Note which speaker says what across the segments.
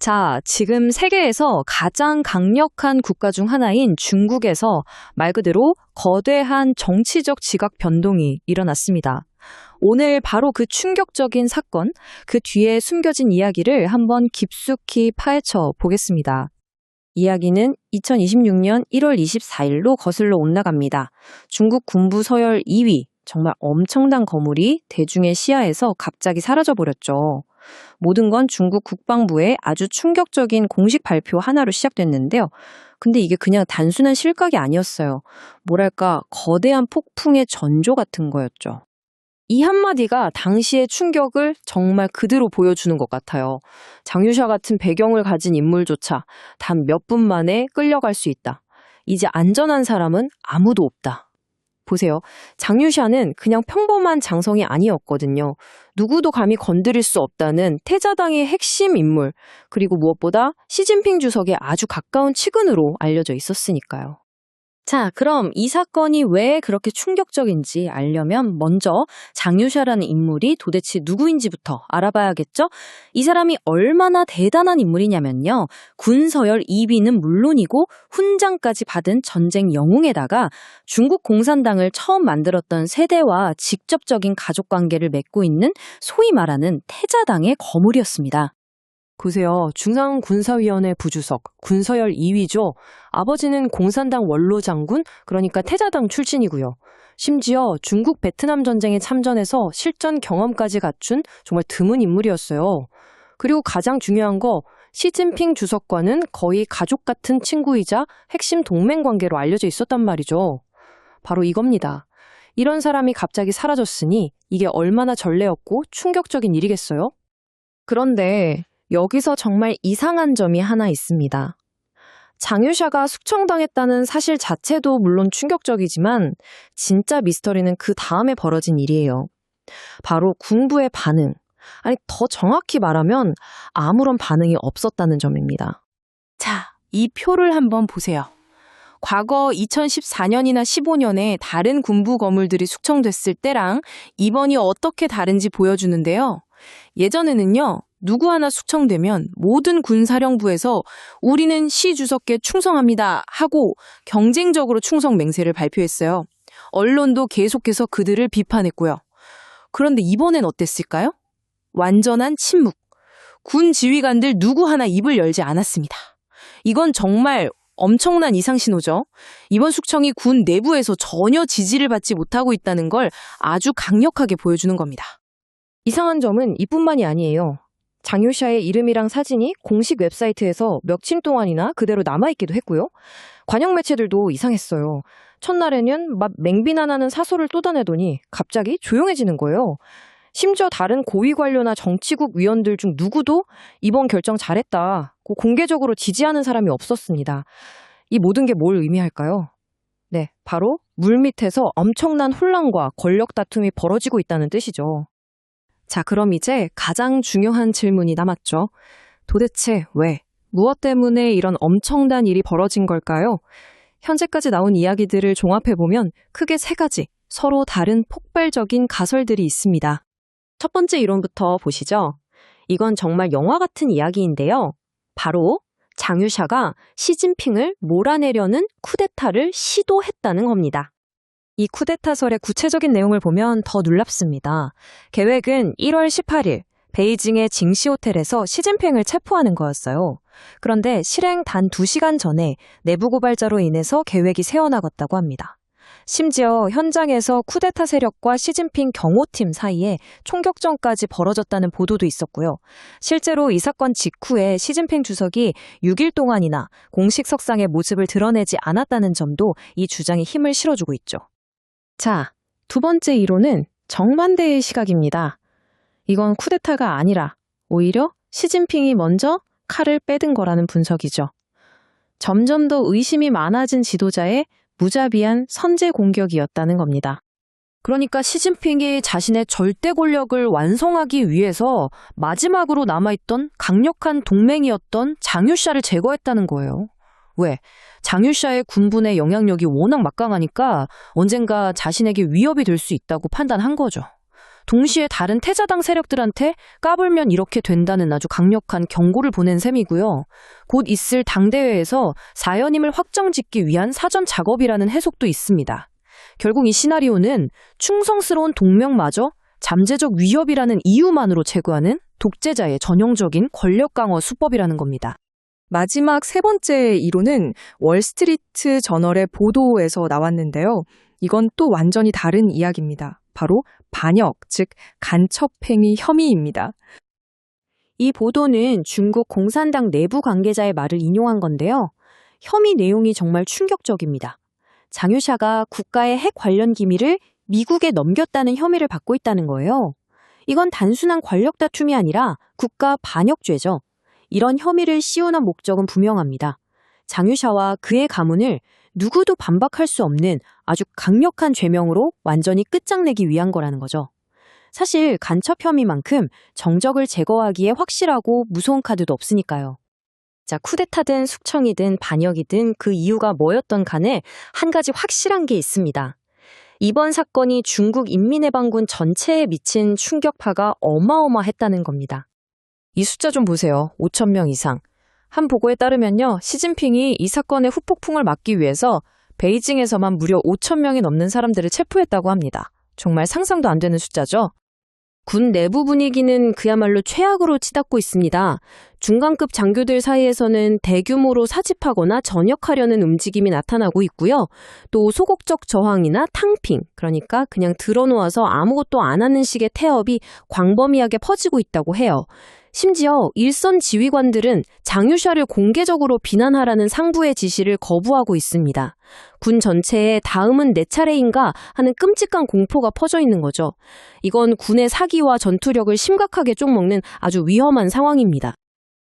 Speaker 1: 자, 지금 세계에서 가장 강력한 국가 중 하나인 중국에서 말 그대로 거대한 정치적 지각 변동이 일어났습니다. 오늘 바로 그 충격적인 사건, 그 뒤에 숨겨진 이야기를 한번 깊숙이 파헤쳐 보겠습니다. 이야기는 2026년 1월 24일로 거슬러 올라갑니다. 중국 군부 서열 2위, 정말 엄청난 거물이 대중의 시야에서 갑자기 사라져버렸죠. 모든 건 중국 국방부의 아주 충격적인 공식 발표 하나로 시작됐는데요. 근데 이게 그냥 단순한 실각이 아니었어요. 뭐랄까, 거대한 폭풍의 전조 같은 거였죠. 이 한마디가 당시의 충격을 정말 그대로 보여주는 것 같아요. 장유샤 같은 배경을 가진 인물조차 단 몇 분 만에 끌려갈 수 있다. 이제 안전한 사람은 아무도 없다. 보세요. 장유샤는 그냥 평범한 장성이 아니었거든요. 누구도 감히 건드릴 수 없다는 태자당의 핵심 인물, 그리고 무엇보다 시진핑 주석의 아주 가까운 측근으로 알려져 있었으니까요. 자, 그럼 이 사건이 왜 그렇게 충격적인지 알려면 먼저 장유샤라는 인물이 도대체 누구인지부터 알아봐야겠죠? 이 사람이 얼마나 대단한 인물이냐면요. 군서열 2위는 물론이고 훈장까지 받은 전쟁 영웅에다가 중국 공산당을 처음 만들었던 세대와 직접적인 가족관계를 맺고 있는 소위 말하는 태자당의 거물이었습니다. 보세요. 중앙군사위원회 부주석, 군서열 2위죠. 아버지는 공산당 원로 장군, 그러니까 태자당 출신이고요. 심지어 중국 베트남 전쟁에 참전해서 실전 경험까지 갖춘 정말 드문 인물이었어요. 그리고 가장 중요한 거, 시진핑 주석과는 거의 가족 같은 친구이자 핵심 동맹 관계로 알려져 있었단 말이죠. 바로 이겁니다. 이런 사람이 갑자기 사라졌으니 이게 얼마나 전례였고 충격적인 일이겠어요? 그런데 여기서 정말 이상한 점이 하나 있습니다. 장유샤가 숙청당했다는 사실 자체도 물론 충격적이지만 진짜 미스터리는 그 다음에 벌어진 일이에요. 바로 군부의 반응, 아니 더 정확히 말하면 아무런 반응이 없었다는 점입니다.
Speaker 2: 자, 이 표를 한번 보세요. 과거 2014년이나 15년에 다른 군부 거물들이 숙청됐을 때랑 이번이 어떻게 다른지 보여주는데요. 예전에는요. 누구 하나 숙청되면 모든 군사령부에서 우리는 시 주석께 충성합니다 하고 경쟁적으로 충성 맹세를 발표했어요. 언론도 계속해서 그들을 비판했고요. 그런데 이번엔 어땠을까요? 완전한 침묵. 군 지휘관들 누구 하나 입을 열지 않았습니다. 이건 정말 엄청난 이상 신호죠. 이번 숙청이 군 내부에서 전혀 지지를 받지 못하고 있다는 걸 아주 강력하게 보여주는 겁니다.
Speaker 1: 이상한 점은 이뿐만이 아니에요. 장유샤의 이름이랑 사진이 공식 웹사이트에서 며칠 동안이나 그대로 남아있기도 했고요. 관영 매체들도 이상했어요. 첫날에는 막 맹비난하는 사설을 쏟아내더니 갑자기 조용해지는 거예요. 심지어 다른 고위 관료나 정치국 위원들 중 누구도 이번 결정 잘했다고 공개적으로 지지하는 사람이 없었습니다. 이 모든 게 뭘 의미할까요? 네, 바로 물밑에서 엄청난 혼란과 권력 다툼이 벌어지고 있다는 뜻이죠. 자, 그럼 이제 가장 중요한 질문이 남았죠. 도대체 왜? 무엇 때문에 이런 엄청난 일이 벌어진 걸까요? 현재까지 나온 이야기들을 종합해보면 크게 세 가지 서로 다른 폭발적인 가설들이 있습니다. 첫 번째 이론부터 보시죠. 이건 정말 영화 같은 이야기인데요. 바로 장유샤가 시진핑을 몰아내려는 쿠데타를 시도했다는 겁니다. 이 쿠데타설의 구체적인 내용을 보면 더 놀랍습니다. 계획은 1월 18일 베이징의 징시 호텔에서 시진핑을 체포하는 거였어요. 그런데 실행 단 2시간 전에 내부 고발자로 인해서 계획이 새어나갔다고 합니다. 심지어 현장에서 쿠데타 세력과 시진핑 경호팀 사이에 총격전까지 벌어졌다는 보도도 있었고요. 실제로 이 사건 직후에 시진핑 주석이 6일 동안이나 공식 석상의 모습을 드러내지 않았다는 점도 이 주장에 힘을 실어주고 있죠. 자, 두 번째 이론은 정반대의 시각입니다. 이건 쿠데타가 아니라 오히려 시진핑이 먼저 칼을 빼든 거라는 분석이죠. 점점 더 의심이 많아진 지도자의 무자비한 선제 공격이었다는 겁니다. 그러니까 시진핑이 자신의 절대 권력을 완성하기 위해서 마지막으로 남아있던 강력한 동맹이었던 장유샤를 제거했다는 거예요. 왜? 장유샤의 군부의 영향력이 워낙 막강하니까 언젠가 자신에게 위협이 될 수 있다고 판단한 거죠. 동시에 다른 태자당 세력들한테 까불면 이렇게 된다는 아주 강력한 경고를 보낸 셈이고요. 곧 있을 당대회에서 사연임을 확정짓기 위한 사전 작업이라는 해석도 있습니다. 결국 이 시나리오는 충성스러운 동명마저 잠재적 위협이라는 이유만으로 제거하는 독재자의 전형적인 권력 강화 수법이라는 겁니다.
Speaker 3: 마지막 세 번째 이론은 월스트리트 저널의 보도에서 나왔는데요. 이건 또 완전히 다른 이야기입니다. 바로 반역, 즉 간첩행위 혐의입니다.
Speaker 1: 이 보도는 중국 공산당 내부 관계자의 말을 인용한 건데요. 혐의 내용이 정말 충격적입니다. 장유샤가 국가의 핵 관련 기밀을 미국에 넘겼다는 혐의를 받고 있다는 거예요. 이건 단순한 권력 다툼이 아니라 국가 반역죄죠. 이런 혐의를 씌우는 목적은 분명합니다. 장유샤와 그의 가문을 누구도 반박할 수 없는 아주 강력한 죄명으로 완전히 끝장내기 위한 거라는 거죠. 사실 간첩 혐의만큼 정적을 제거하기에 확실하고 무서운 카드도 없으니까요. 자, 쿠데타든 숙청이든 반역이든 그 이유가 뭐였던 간에 한 가지 확실한 게 있습니다. 이번 사건이 중국 인민해방군 전체에 미친 충격파가 어마어마했다는 겁니다. 이 숫자 좀 보세요. 5,000명 이상. 한 보고에 따르면요, 시진핑이 이 사건의 후폭풍을 막기 위해서 베이징에서만 무려 5,000명이 넘는 사람들을 체포했다고 합니다. 정말 상상도 안 되는 숫자죠? 군 내부 분위기는 그야말로 최악으로 치닫고 있습니다. 중간급 장교들 사이에서는 대규모로 사집하거나 전역하려는 움직임이 나타나고 있고요. 또 소극적 저항이나 탕핑, 그러니까 그냥 들어놓아서 아무것도 안 하는 식의 태업이 광범위하게 퍼지고 있다고 해요. 심지어 일선 지휘관들은 장유샤를 공개적으로 비난하라는 상부의 지시를 거부하고 있습니다. 군 전체에 다음은 내 차례인가 하는 끔찍한 공포가 퍼져 있는 거죠. 이건 군의 사기와 전투력을 심각하게 쪽먹는 아주 위험한 상황입니다.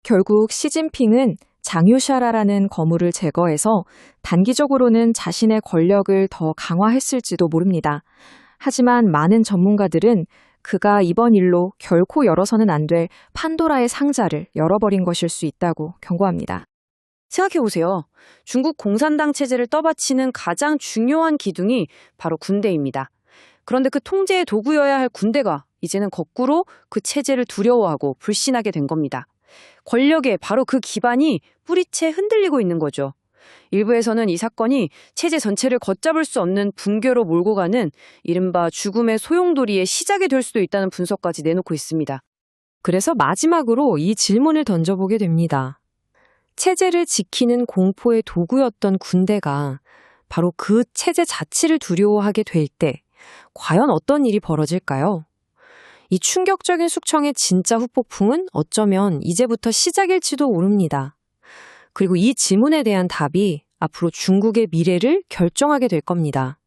Speaker 3: 결국 시진핑은 장유샤라라는 거물을 제거해서 단기적으로는 자신의 권력을 더 강화했을지도 모릅니다. 하지만 많은 전문가들은 그가 이번 일로 결코 열어서는 안 될 판도라의 상자를 열어버린 것일 수 있다고 경고합니다.
Speaker 1: 생각해보세요. 중국 공산당 체제를 떠받치는 가장 중요한 기둥이 바로 군대입니다. 그런데 그 통제의 도구여야 할 군대가 이제는 거꾸로 그 체제를 두려워하고 불신하게 된 겁니다. 권력의 바로 그 기반이 뿌리채 흔들리고 있는 거죠. 일부에서는 이 사건이 체제 전체를 걷잡을 수 없는 붕괴로 몰고 가는 이른바 죽음의 소용돌이의 시작이 될 수도 있다는 분석까지 내놓고 있습니다. 그래서 마지막으로 이 질문을 던져보게 됩니다. 체제를 지키는 공포의 도구였던 군대가 바로 그 체제 자체를 두려워하게 될 때 과연 어떤 일이 벌어질까요? 이 충격적인 숙청의 진짜 후폭풍은 어쩌면 이제부터 시작일지도 모릅니다. 그리고 이 질문에 대한 답이 앞으로 중국의 미래를 결정하게 될 겁니다.